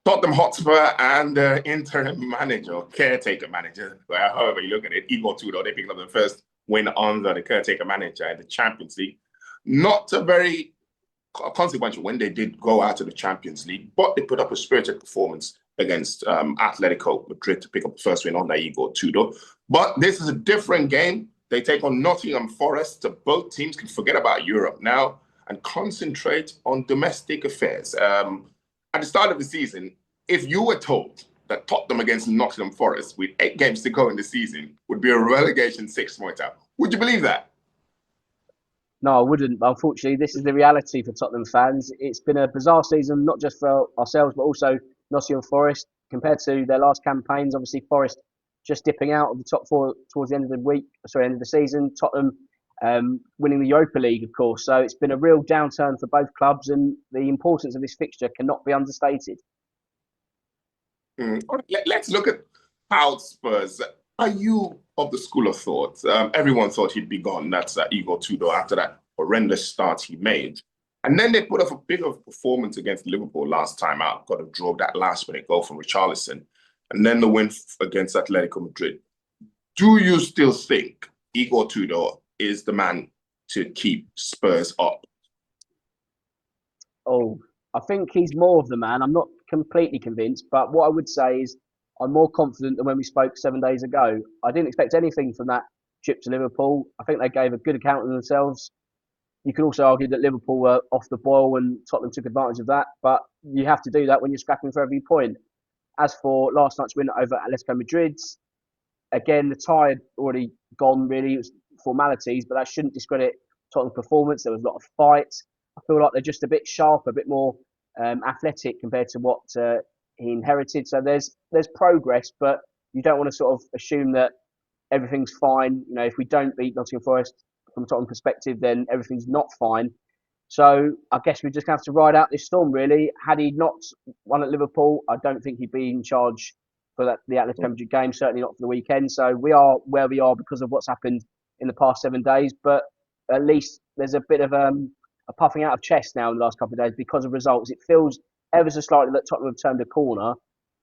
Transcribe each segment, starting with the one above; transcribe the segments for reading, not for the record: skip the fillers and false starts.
Tottenham Hotspur and interim manager, caretaker manager, well, however you look at it, Igor Tudor, they picked up the first win under the caretaker manager in the Champions League. Not a very consequential win. They did go out of the Champions League, but they put up a spirited performance against Atletico Madrid to pick up the first win under Igor Tudor. But this is a different game. They take on Nottingham Forest. So both teams can forget about Europe now and concentrate on domestic affairs. At the start of the season, if you were told that Tottenham against Nottingham Forest with 8 games to go in the season would be a relegation 6-pointer, would you believe that? No, I wouldn't. Unfortunately, this is the reality for Tottenham fans. It's been a bizarre season, not just for ourselves, but also Nottingham Forest. Compared to their last campaigns, obviously Forest just dipping out of the top 4 towards the end of the season. Tottenham winning the Europa League, of course. So it's been a real downturn for both clubs, and the importance of this fixture cannot be understated. Let's look at how Spurs. Are you of the school of thought? Everyone thought he'd be gone. That's Igor Tudor after that horrendous start he made. And then they put up a big of performance against Liverpool last time out. Got to draw that last-minute goal from Richarlison. And then the win against Atletico Madrid. Do you still think Igor Tudor is the man to keep Spurs up? Oh, I think he's more of the man. I'm not completely convinced, but what I would say is I'm more confident than when we spoke 7 days ago. I didn't expect anything from that trip to Liverpool. I think they gave a good account of themselves. You can also argue that Liverpool were off the boil and Tottenham took advantage of that, but you have to do that when you're scrapping for every point. As for last night's win over Atletico Madrid, again, the tie had already gone, really. It was formalities, but that shouldn't discredit Tottenham's performance. There was a lot of fight. I feel like they're just a bit sharper, a bit more athletic compared to what he inherited. So there's progress, but you don't want to sort of assume that everything's fine. You know, if we don't beat Nottingham Forest from a Tottenham perspective, then everything's not fine. So I guess we just have to ride out this storm, really. Had he not won at Liverpool, I don't think he'd be in charge for the Atletico Madrid game, certainly not for the weekend. So we are where we are because of what's happened in the past 7 days. But at least there's a bit of a puffing out of chest now in the last couple of days because of results. It feels ever so slightly that Tottenham have turned a corner,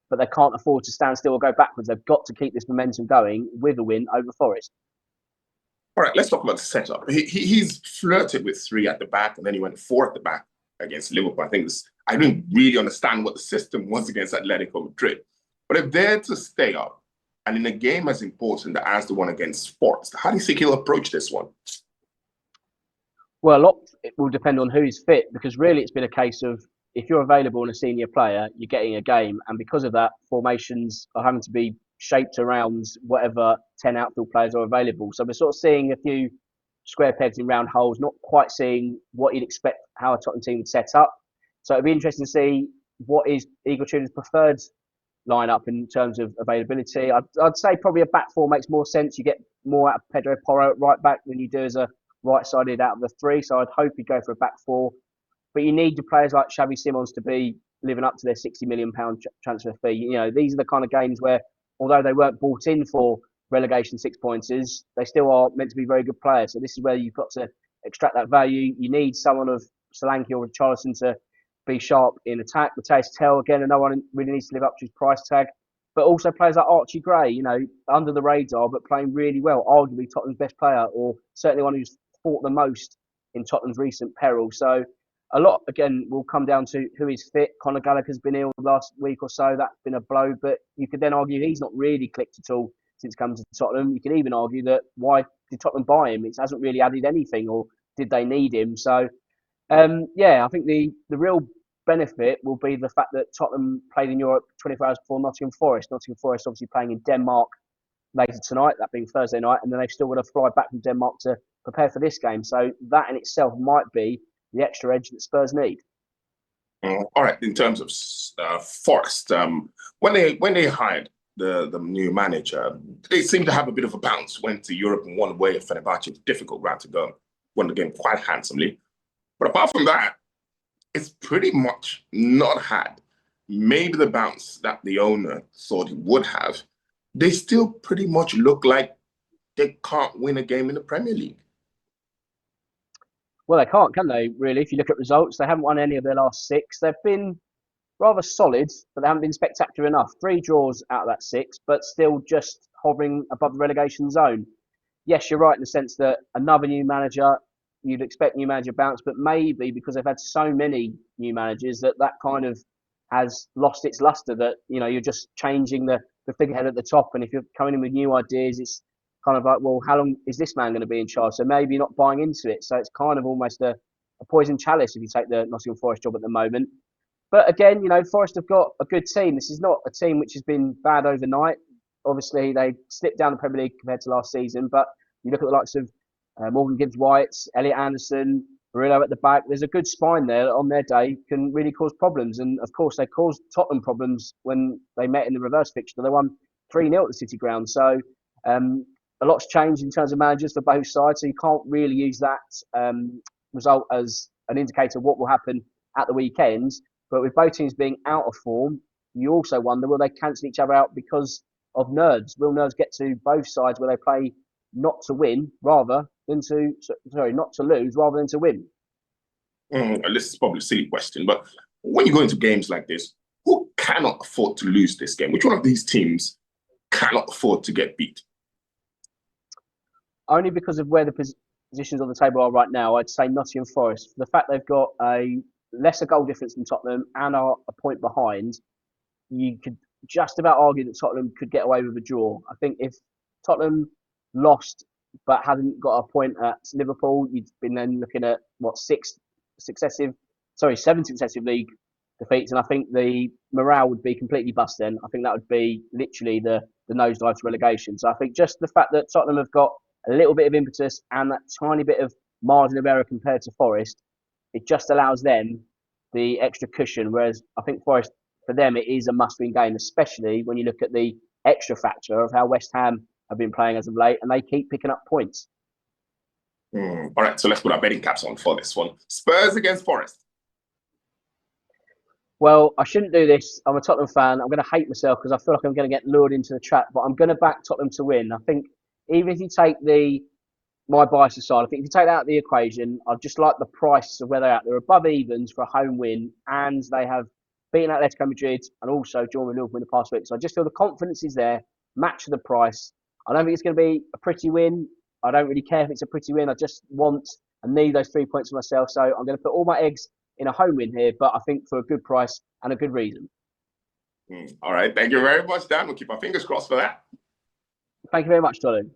but they can't afford to stand still or go backwards. They've got to keep this momentum going with a win over Forest. All right, let's talk about the setup. He's flirted with 3 at the back, and then he went 4 at the back against Liverpool. I didn't really understand what the system was against Atletico Madrid. But if they're to stay up, and in a game as important as the one against Forest, how do you think he'll approach this one? Well, a lot it will depend on who's fit, because really it's been a case of if you're available and a senior player, you're getting a game. And because of that, formations are having to be shaped around whatever 10 outfield players are available. So we're sort of seeing a few square pegs in round holes, not quite seeing what you'd expect how a Tottenham team would set up. So it'd be interesting to see what is Igor Tudor's preferred lineup in terms of availability. I'd say probably a back 4 makes more sense. You get more out of Pedro Porro at right back than you do as a right-sided out of the 3. So I'd hope he'd go for a back 4. But you need the players like Xavi Simons to be living up to their £60 million transfer fee. You know, these are the kind of games where, although they weren't bought in for relegation 6-pointers, they still are meant to be very good players. So this is where you've got to extract that value. You need someone of Solanke or Richarlison to be sharp in attack. Matthias Tell, again, no one really needs to live up to his price tag. But also players like Archie Gray, you know, under the radar, but playing really well. Arguably Tottenham's best player, or certainly one who's fought the most in Tottenham's recent peril. So a lot, again, will come down to who is fit. Conor Gallagher's been ill the last week or so. That's been a blow. But you could then argue he's not really clicked at all since coming to Tottenham. You could even argue that why did Tottenham buy him? It hasn't really added anything, or did they need him? So, I think the real benefit will be the fact that Tottenham played in Europe 24 hours before Nottingham Forest. Nottingham Forest obviously playing in Denmark later tonight, that being Thursday night, and then they've still got to fly back from Denmark to prepare for this game. So that in itself might be the extra edge that Spurs need. All right, in terms of Forest, when they hired the new manager, they seemed to have a bit of a bounce. Went to Europe and won away at Fenerbahce, difficult route to go. Won the game quite handsomely. But apart from that, it's pretty much not had maybe the bounce that the owner thought he would have. They still pretty much look like they can't win a game in the Premier League. Well, they can't, can they, really? If you look at results, they haven't won any of their last 6. They've been rather solid, but they haven't been spectacular enough. 3 draws out of that 6, but still just hovering above the relegation zone. Yes, you're right in the sense that another new manager, you'd expect new manager bounce, but maybe because they've had so many new managers that kind of has lost its luster. That you're just changing the figurehead at the top, and if you're coming in with new ideas, it's kind of like, well, how long is this man going to be in charge? So maybe you're not buying into it. So it's kind of almost a poison chalice if you take the Nottingham Forest job at the moment. But again, Forest have got a good team. This is not a team which has been bad overnight. Obviously, they slipped down the Premier League compared to last season, but you look at the likes of Morgan Gibbs-White, Elliot Anderson, Barillo at the back. There's a good spine there that on their day can really cause problems. And of course, they caused Tottenham problems when they met in the reverse fixture. They won 3-0 at the City Ground. So a lot's changed in terms of managers for both sides. So you can't really use that result as an indicator of what will happen at the weekends. But with both teams being out of form, you also wonder, will they cancel each other out because of nerves? Will nerves get to both sides where they play not to win rather than not to lose rather than to win? This is probably a silly question, but when you go into games like this, who cannot afford to lose this game? Which one of these teams cannot afford to get beat? Only because of where the positions on the table are right now, I'd say Nottingham Forest. The fact they've got a lesser goal difference than Tottenham and are a point behind, you could just about argue that Tottenham could get away with a draw. I think if Tottenham lost but hadn't got a point at Liverpool, you'd been then looking at seven successive league defeats, and I think the morale would be completely bust then. I think that would be literally the nosedive to relegation. So I think just the fact that Tottenham have got a little bit of impetus and that tiny bit of margin of error compared to Forest, it just allows them the extra cushion. Whereas I think Forest, for them, it is a must-win game, especially when you look at the extra factor of how West Ham have been playing as of late, and they keep picking up points. All right, so let's put our betting caps on for this one. Spurs against Forest. Well, I shouldn't do this. I'm a Tottenham fan. I'm going to hate myself because I feel like I'm going to get lured into the trap, but I'm going to back Tottenham to win. I think even if you take my bias aside, I think if you take that out of the equation, I just like the price of where they're at. They're above evens for a home win, and they have beaten Atletico Madrid and also drawn with Liverpool in the past week. So I just feel the confidence is there, match the price. I don't think it's going to be a pretty win. I don't really care if it's a pretty win. I just want and need those 3 points for myself. So I'm going to put all my eggs in a home win here, but I think for a good price and a good reason. All right. Thank you very much, Dan. We'll keep our fingers crossed for that. Thank you very much, Tolu.